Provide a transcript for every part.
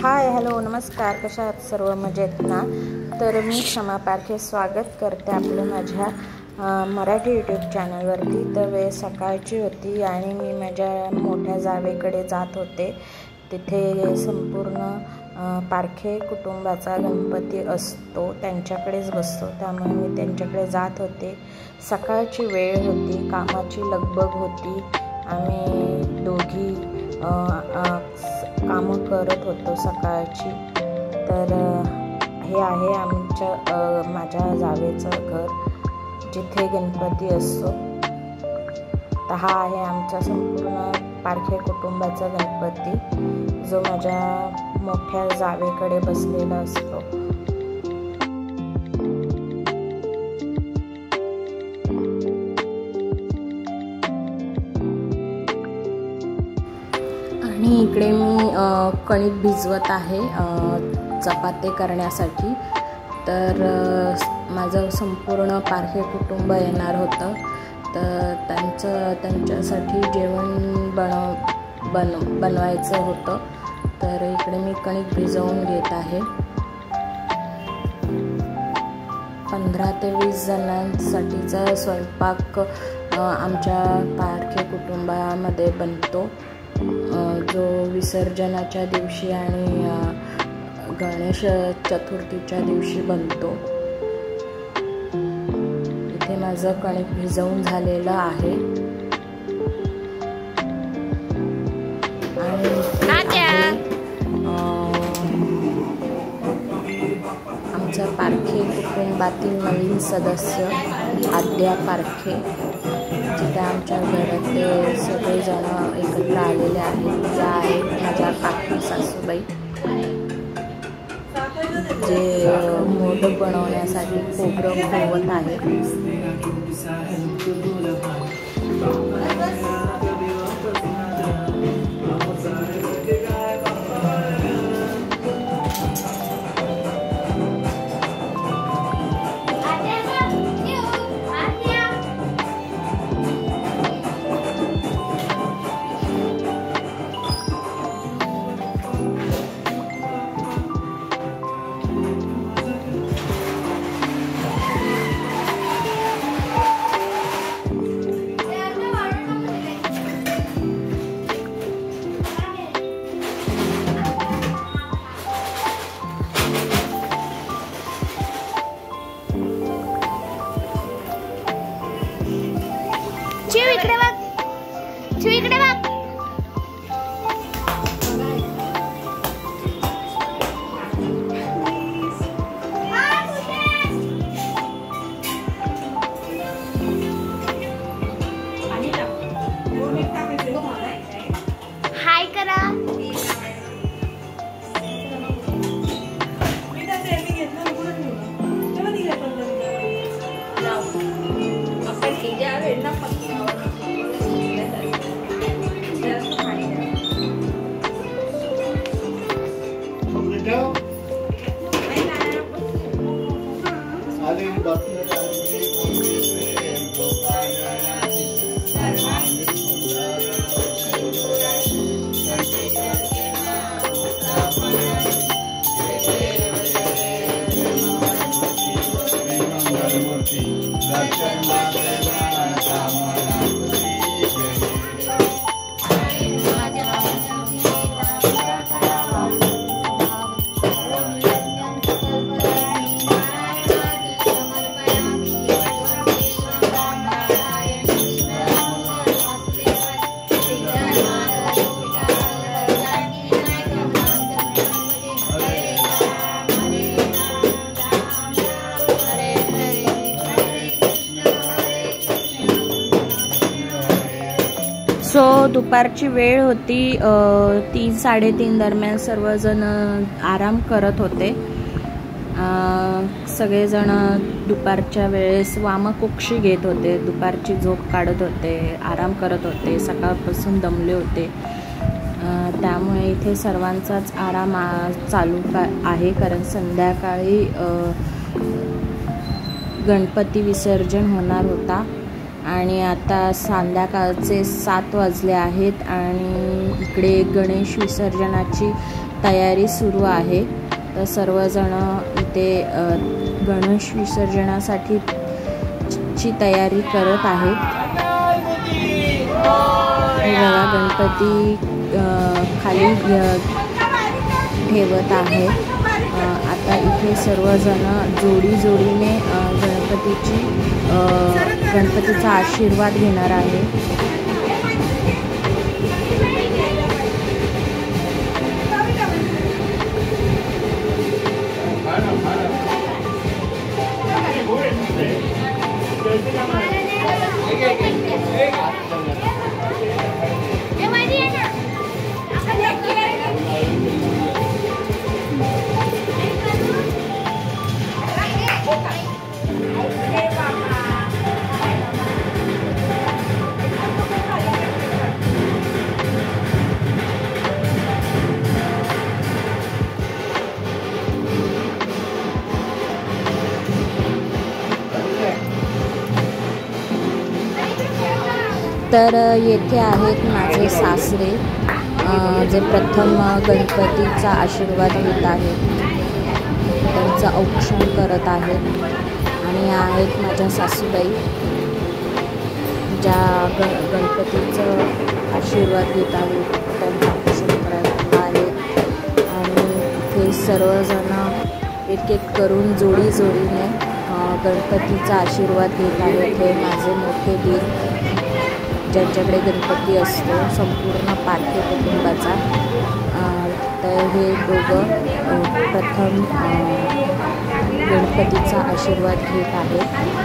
Hi hello नमस्कार, कशा आहात सर्व मजेत ना। तर मी क्षमा पारखे स्वागत करते आपलं माझ्या मराठी यूट्यूब चॅनलवरती। तर वेळ सकाळची होती आणि मी माझ्या मोठ्या जावेकडे जात होते। तिथे संपूर्ण पारखे कुटुंबाचा गणपती असतो, त्यांच्याकडेच बसतो, त्यामुळे मी त्यांच्याकडे जात होते। सकाळची वेळ होती, कामाची लगबग होती, आम्ही दोघी कामं करत होतो सकाळची। तर हे आहे माझ्या जावेचं घर, जिथे गणपती असतो। तर हा आहे आमच्या संपूर्ण पारखे कुटुंबाचा गणपती, जो माझ्या मोठ्या जावेकडे बसलेला असतो। आणि इकडे मी कणिक भिजवत आहे चपाती करण्यासाठी। तर माझं संपूर्ण पारखे कुटुंब येणार होतं, तर त्यांच्यासाठी जेवण बनवायचं होतं। तर इकडे मी कणिक भिजवून घेत आहे। 15 ते 20 जणांसाठीचा स्वयंपाक आमच्या पारखे कुटुंबामध्ये बनतो, जो विसर्जनाच्या दिवशी आणि गणेश चतुर्थीच्या दिवशी बनतो। इथे माझं कणिक भिजवून झालेलं आहे आणि आमच्या पारखे कुटुंबातील नवीन सदस्य आद्या पारखे, जिथे आमच्या घरातले सगळेजण एकत्र आलेले आहेत। ज्या आहेत माझ्या काकी सासूबाई, जे मोदक बनवण्यासाठी खोबरं खवत आहेत। Dharma सो दुपारची वेळ होती, 3-3:30 दरम्यान सर्वजण आराम करत होते. सगळेजण दुपारच्या वेळेस वामकुक्षी घेत होते, दुपारची झोप काढत होते, आराम करत होते, सकाळपासून दमले होते. त्यामुळे इथे सर्वांचाच आराम चालू आहे, कारण संध्याकाळी गणपती विसर्जन होणार होता आणि आता संध्याकाळचे 7 वाजले आहेत आणि इकडे गणेश विसर्जनाची तयारी सुरू आहे. तर सर्वजण इथे गणेश विसर्जनासाठी ची तयारी करत आहेत. हे बघा, गणपती खाली ठेवत आहे. आता इथे सर्वजण जोडीने गणपतीचा आशीर्वाद घेणार आहे. तर येथे आहेत माझे सासरे, जे प्रथम गणपतीचा आशीर्वाद घेत आहेत, त्यांचं औक्षण करत आहेत. आणि आहेत माझ्या सासूबाई, ज्या गणपतीचं आशीर्वाद घेत आहेत, त्यांचं औक्षण करत आहेत. आणि इथे सर्वजण एक करून जोडीने गणपतीचा आशीर्वाद घेत आहेत. हे माझे मोठे दीर, ज्यांच्याकडे गणपती असतो, संपूर्ण पारखे कुटुंबाचा. तर हे दोघं प्रथम गणपतीचा आशीर्वाद घेत आहेत.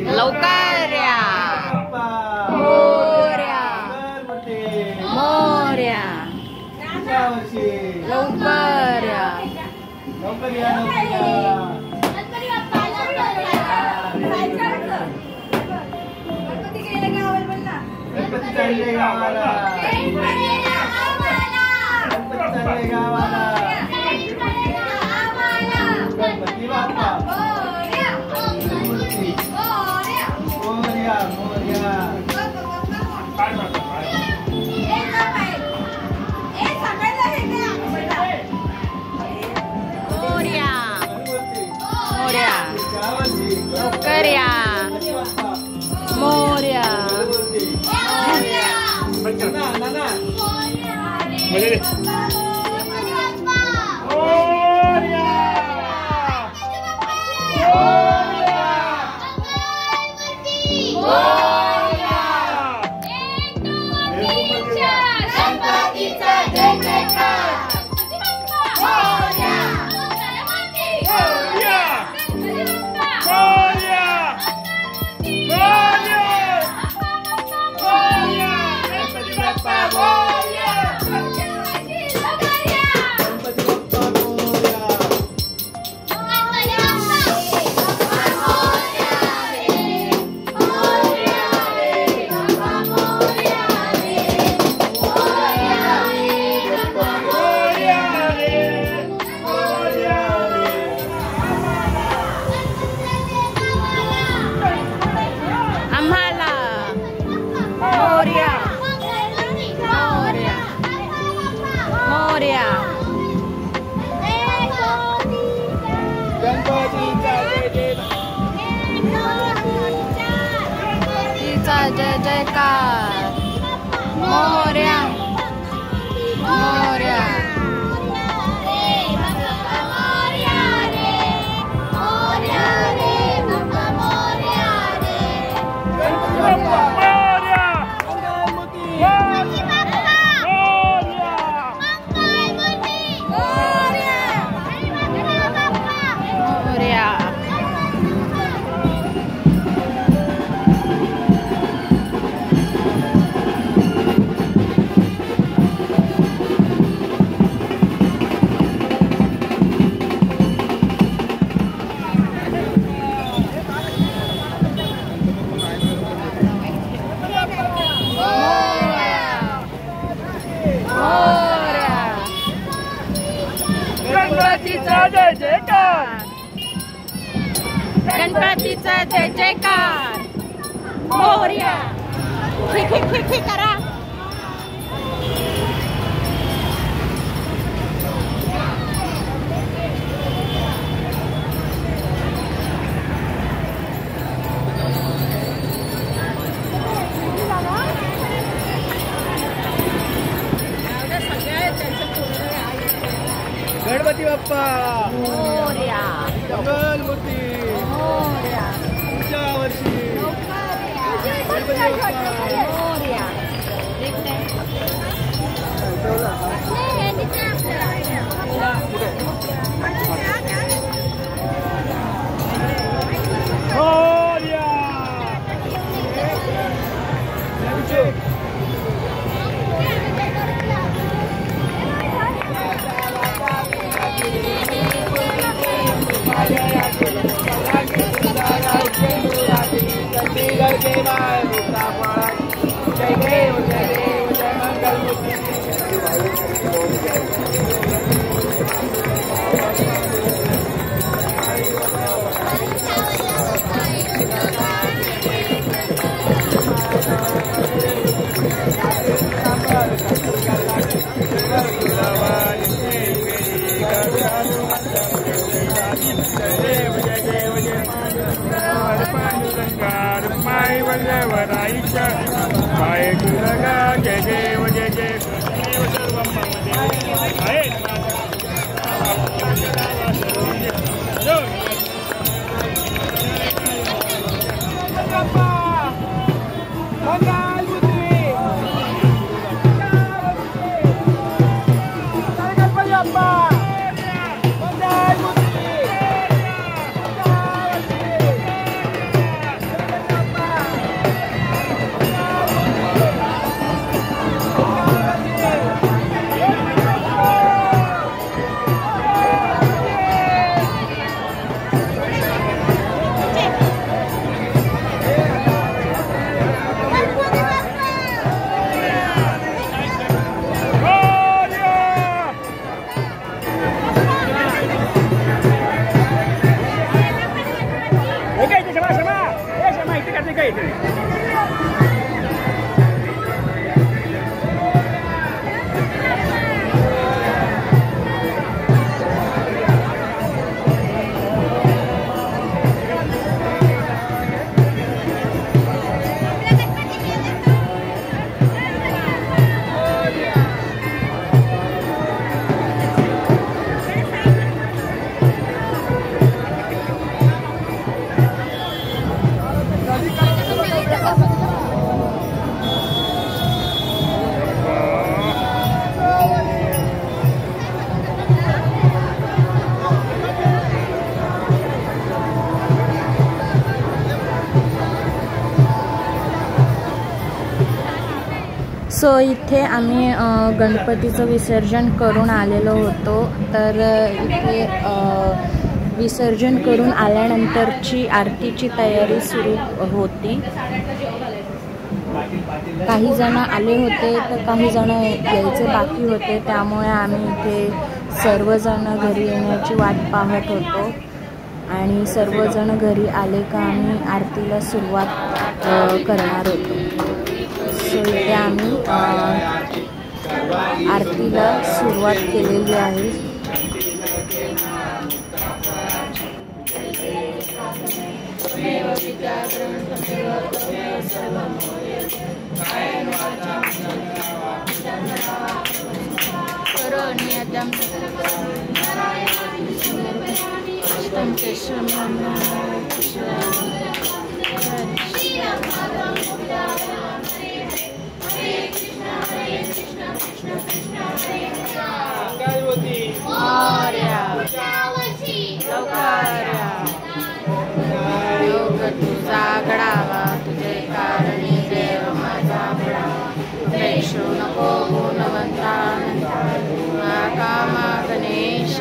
लवकर या मोरया मोरया लवकर या मोरया मोरया जय जयकार मोरया मोरया गणपतीचा जय जयकार गणपतीचा जय जयकार मोरया खी करा गणपती बाप्पा मोरया मंगलमूर्ती मोरया पुढच्या वर्षी गणपती बाप्पा मोरया जय देव जय मंगलमूर्ती देव जय देव जय पांडुरंगा रुक्माई वल्लभराईच्या पाय दुर्गा जय देव जय जय देव सर्वं मम देव आहे सो इथे आम्ही गणपतीचं विसर्जन करून आलेलो होतो। तर इथे विसर्जन करून आल्यानंतरची आरतीची तयारी सुरू होती। काही जण आले होते तर काही जण यायचे बाकी होते, त्यामुळे आम्ही इथे सर्वजण घरी येण्याची वाट पाहत होतो आणि सर्वजण घरी आले का आम्ही आरतीला सुरुवात करणार होतो। सो इथे आम्ही आरतीला सुरुवात केलेली आहे। तुझा गडावा तुझे कारणी देव माझा प्रेषो नको गुणवंता कामा गणेश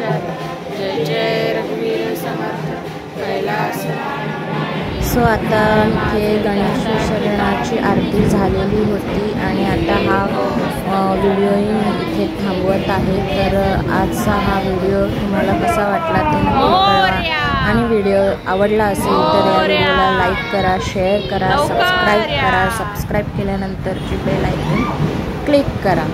जय जय रघुवीर समर्थ कैलास। सो आता इथे गणेश विसर्जनाची आरती झालेली होती आणि आता हा व्हिडिओही इथे थांबवत आहे। तर आजचा हा व्हिडिओ तुम्हाला कसा वाटला ते नक्की कळवा आणि व्हिडिओ आवडला असेल तर या व्हिडिओला लाईक करा, शेअर करा, सबस्क्राईब करा। सबस्क्राईब केल्यानंतरची बेल आयकॉन क्लिक करा।